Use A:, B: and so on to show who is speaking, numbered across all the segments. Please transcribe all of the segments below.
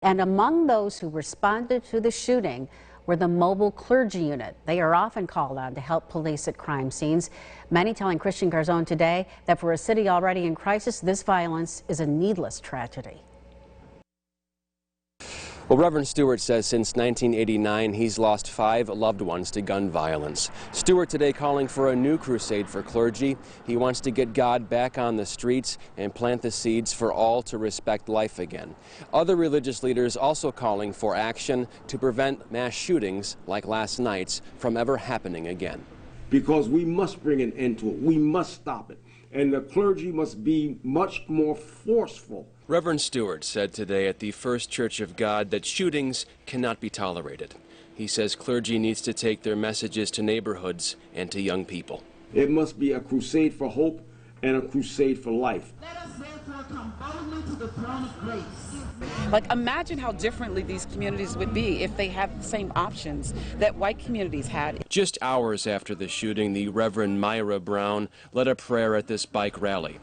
A: And among those who responded to the shooting were the mobile clergy unit. They are often called on to help police at crime scenes. Many telling Christian Garzone today that for a city already in crisis, this violence is a needless tragedy.
B: Well, Reverend Stewart says since 1989, he's lost 5 loved ones to gun violence. Stewart today calling for a new crusade for clergy. He wants to get God back on the streets and plant the seeds for all to respect life again. Other religious leaders also calling for action to prevent mass shootings like last night's from ever happening again.
C: Because we must bring an end to it. We must stop it. And the clergy must be much more forceful.
B: Reverend Stewart said today at the First Church of God that shootings cannot be tolerated. He says clergy needs to take their messages to neighborhoods and to young people.
C: It must be a crusade for hope and a crusade for life.
D: Let us therefore come boldly to the throne of grace.
E: Like, imagine how differently these communities would be if they had the same options that white communities had.
B: Just hours after the shooting, the Reverend Myra Brown led a prayer at this bike rally.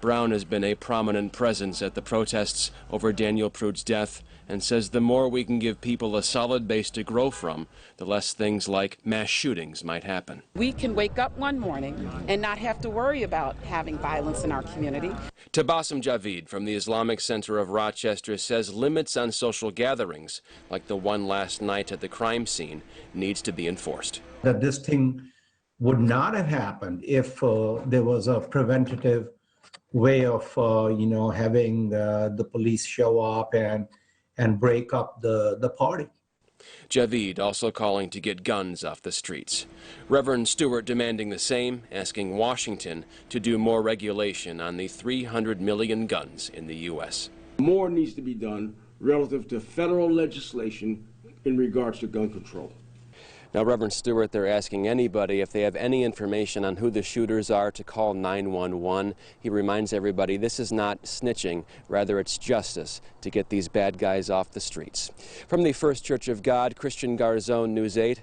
B: Brown has been a prominent presence at the protests over Daniel Prude's death and says the more we can give people a solid base to grow from, the less things like mass shootings might happen.
E: We can wake up one morning and not have to worry about having violence in our community.
B: Tabassum Javid from the Islamic Center of Rochester says limits on social gatherings, like the one last night at the crime scene, needs to be enforced.
F: That this thing would not have happened if there was a preventative way of, having the police show up and break up the party.
B: Javid also calling to get guns off the streets. Reverend Stewart demanding the same, asking Washington to do more regulation on the 300 million guns in the U.S.
C: More needs to be done relative to federal legislation in regards to gun control.
B: Now, Reverend Stewart, they're asking anybody if they have any information on who the shooters are to call 911. He reminds everybody this is not snitching, rather it's justice to get these bad guys off the streets. From the First Church of God, Christian Garzone, News 8.